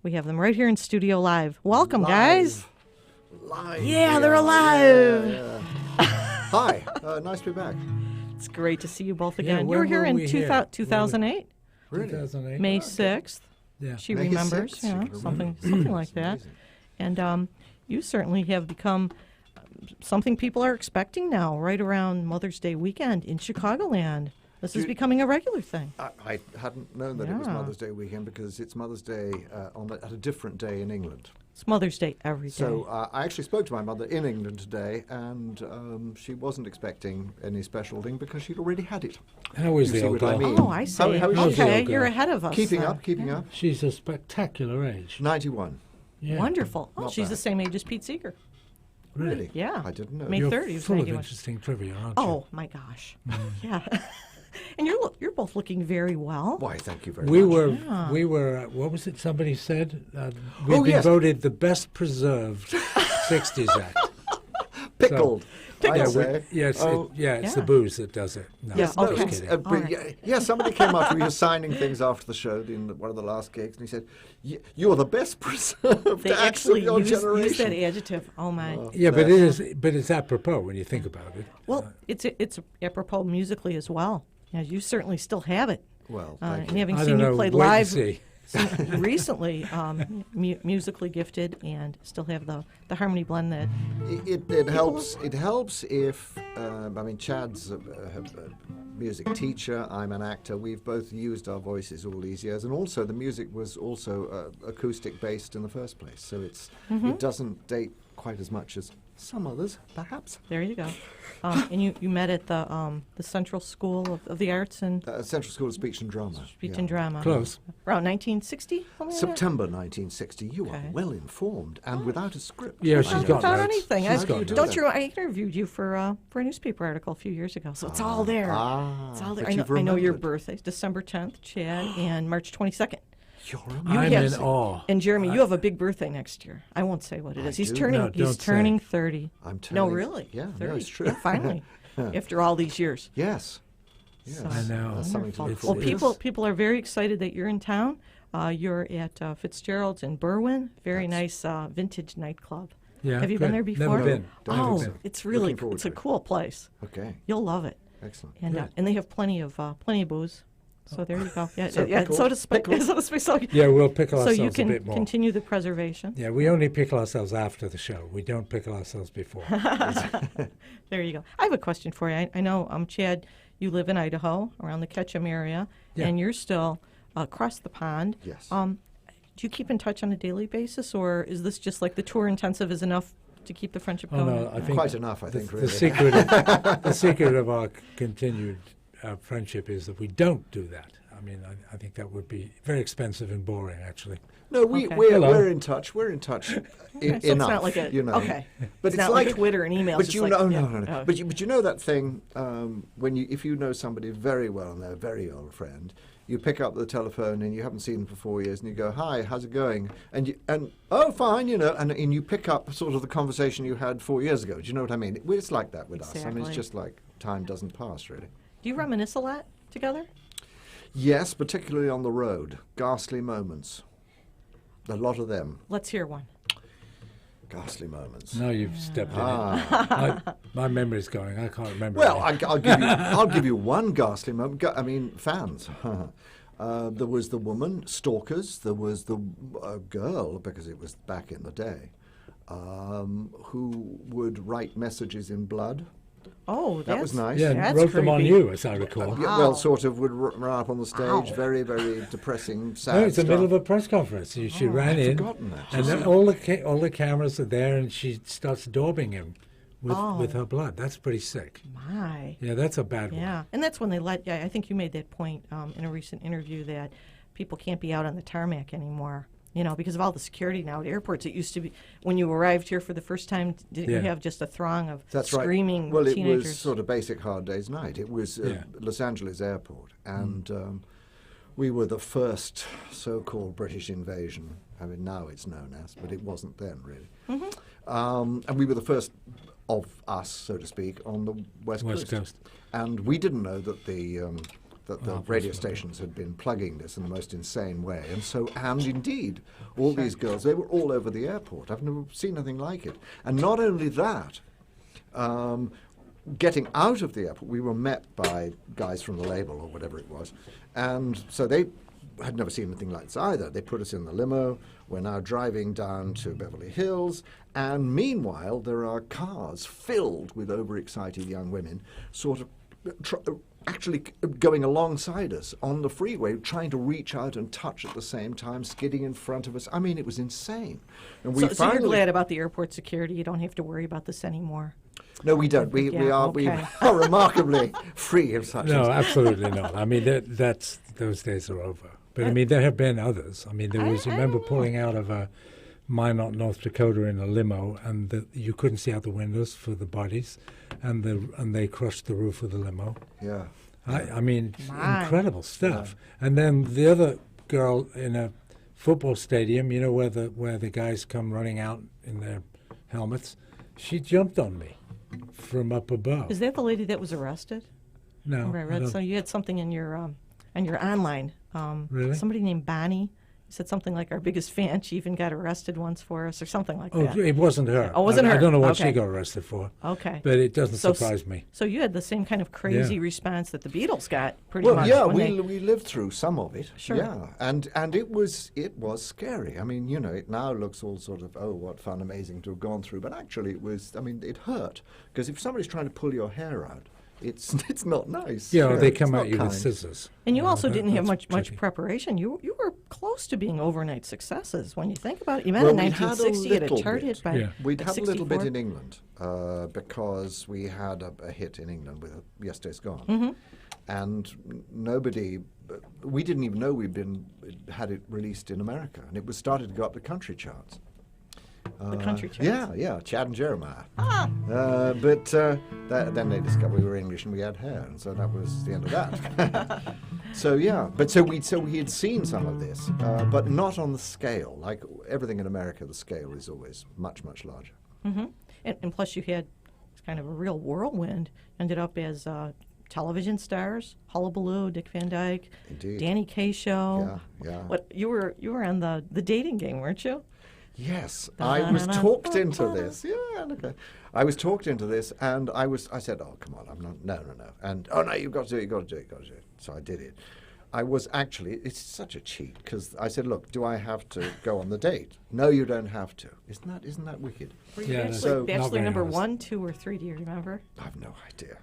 We have them right here in studio live. Welcome, Live. guys. Live. Yeah, they're alive. Yeah. Hi. Nice to be back. It's great to see you both Yeah, again. You were when here were in we here? 2008, Really? 2008. May 6th. Yeah. She May remembers, 6th, you she know, can something remember. like that. Amazing. And you certainly have become something people are expecting now, right around Mother's Day weekend in Chicagoland. This is becoming a regular thing. I hadn't known that it was Yeah. Mother's Day weekend because it's Mother's Day at a different day in England. It's Mother's Day every day. So I actually spoke to my mother in England today, and she wasn't expecting any special thing because she'd already had it. How is You the see old what I girl? mean? Oh, I see. How is she? the Okay, old you're girl? ahead of us. Keeping then. up. She's a spectacular age. 91. Yeah. Wonderful. Oh, Not she's bad. the same age as Pete Seeger. Really? Yeah. I didn't know. May You're 30 was full of 91. interesting trivia, aren't you? Oh my gosh. Yeah. And you're both looking very well. Why, thank you very We much. were, what was it somebody said? We've been yes. voted the best preserved 60s act. Pickled. Yeah, I'd say. it's the Yeah. booze that does it. No, Yeah, just okay. kidding. But All right. yeah, somebody came up. We were signing things after the show in one of the last gigs, and he said, "You're the best preserved They acts actually of your use generation." that adjective. Oh my. Yeah, but it's apropos when you think about it. Well, it's apropos musically as well. Yeah, you certainly still have it. Well, And thank you. having I seen don't you know. played Wait and live see. recently, musically gifted, and still have the harmony blend that. It helps. It helps if Chad's a music teacher. I'm an actor. We've both used our voices all these years, and also the music was also acoustic based in the first place, so it doesn't date quite as much as some others, perhaps. There you go. And you met at the Central School of the Arts and Central School of Speech and Drama. Speech and Drama. Close. Around 1960. September 1960. You Okay. are well informed and without a script. Yeah, I she's know. got Without notes. anything. She's I, got do don't that. you? I interviewed you for a newspaper article a few years ago, so it's all there. It's all there. but I know, you've I know your remembered. birthdays, December 10th, Chad, and March 22nd. You're I'm amazing. in awe. And Jeremy, you have a big birthday next year. I won't say what it I is. He's do? turning. No, he's don't say. turning 30. I'm No, turning- really. Yeah, no, 30. it's true. Yeah, finally, after all these years. Yes. Yes. So- I know. That's something to look Wonderful. Well, forward to. people are very excited that you're in town. You're at Fitzgerald's in Berwyn. Very nice vintage nightclub. Yeah, Have you been good. there before? Never been. Don't Oh, think so. it's really Looking forward it's a to it. cool place. Okay. You'll love it. Excellent. And they have plenty of booze. So there you go. Yeah, So yeah. pickled. So to speak. So to speak. So, Yeah, we'll pickle so ourselves you a can bit more. continue the preservation. Yeah, we only pickle ourselves after the show. We don't pickle ourselves before. There you go. I have a question for you. I know, Chad, you live in Idaho, around the Ketchum area, Yeah. and you're still across the pond. Yes. Do you keep in touch on a daily basis, or is this just like the tour intensive is enough to keep the friendship Oh, going? no, I think Quite enough, I think, the really. the secret of our continued friendship is that we don't do that. I mean, I think that would be very expensive and boring, actually. No, Okay. Hello. we're in touch. We're in touch So enough. it's not like a, you know. okay. But it's it's not like Twitter and email. But you know, no. Oh. But you know that thing when if you know somebody very well and they're a very old friend, you pick up the telephone and you haven't seen them for 4 years and you go, "Hi, how's it going?" And oh, fine, you know, and you pick up sort of the conversation you had 4 years ago. Do you know what I mean? It's like that with us. I mean, Exactly. it's just like time doesn't pass really. Do you reminisce a lot together? Yes, particularly on the road, ghastly moments. A lot of them, Let's hear one. ghastly moments. Now you've stepped in Ah. it. My memory's going. I can't remember. Well, any. I'll give you one ghastly moment. Fans. There was the woman, stalkers. There was the girl, because it was back in the day, who would write messages in blood. Oh, That was nice. yeah, that's wrote them on creepy. you, as I recall. Yeah, well, sort of would run up on the stage, Ow. very, very depressing, sad No, it's the stuff. middle of a press conference. She ran in, forgotten that. and then all the cameras are there, and she starts daubing him with her blood. That's pretty sick. My. Yeah, that's a bad one. Yeah, and that's when they I think you made that point in a recent interview that people can't be out on the tarmac anymore, you know, because of all the security now at airports. It used to be, when you arrived here for the first time, didn't you Yeah. have just a throng of That's screaming right. Well, teenagers? it was sort of basic Hard Day's Night. It was Yeah. Los Angeles Airport, and we were the first so-called British invasion. I mean, now it's known as, but it wasn't then, really. And we were the first of us, so to speak, on the West West Coast. And we didn't know that that the radio stations had been plugging this in the most insane way. And indeed, all these girls, they were all over the airport. I've never seen anything like it. And not only that, getting out of the airport, we were met by guys from the label or whatever it was. And so they had never seen anything like this either. They put us in the limo. We're now driving down to Beverly Hills. And meanwhile, there are cars filled with overexcited young women sort of actually going alongside us on the freeway, trying to reach out and touch at the same time, skidding in front of us. I mean, it was insane. And we so you're glad about the airport security. You don't have to worry about this anymore. No, we don't. We are remarkably free of such. No, absolutely not. I mean, those days are over. But I mean, there have been others. I mean, there was. Remember pulling out of a Minot, North Dakota, in a limo, and you couldn't see out the windows for the bodies, and they crushed the roof of the limo. Yeah. I mean, incredible stuff. Yeah. And then the other girl in a football stadium, you know, where the guys come running out in their helmets, she jumped on me from up above. Is that the lady that was arrested? No. I read. So you had something in your online. Really? Somebody named Bonnie said something like, our biggest fan. She even got arrested once for us, or something like that. Oh, it wasn't her. Oh, wasn't her? I don't know what she got arrested for. Okay. But it doesn't surprise me. So you had the same kind of crazy response that the Beatles got, pretty much. Well, yeah, we lived through some of it. Sure. Yeah, and it was scary. I mean, you know, it now looks all sort of, oh, what fun, amazing to have gone through. But actually, it was. I mean, it hurt, because if somebody's trying to pull your hair out, it's not nice. Yeah, they come at you with scissors. And you also didn't have much preparation. You were close to being overnight successes when you think about it. You met in 1960 at a chart hit by We'd had 64. a little bit in England because we had a hit in England with Yesterday's Gone. Mm-hmm. And nobody, we didn't even know had it released in America. And it was started to go up the country charts. The country charts? Yeah, Chad and Jeremiah. Ah! But then they discovered we were English and we had hair, and so that was the end of that. So we had seen some of this, but not on the scale. Like everything in America, the scale is always much, much larger. Mm-hmm. And plus you had kind of a real whirlwind. Ended up as television stars, Hullabaloo, Dick Van Dyke, Indeed. Danny Kaye show. Yeah. What you were on the dating game, weren't you? Yes, I was talked into this. Yeah, okay. I was talked into this, and I said, "Oh, come on, I'm not. No." And oh no, you've got to do it. So I did it. I was actually. It's such a cheat because I said, "Look, do I have to go on the date?" No, you don't have to. Isn't that wicked? Were you bachelor number 1, 2, or 3? Do you remember? I've no idea.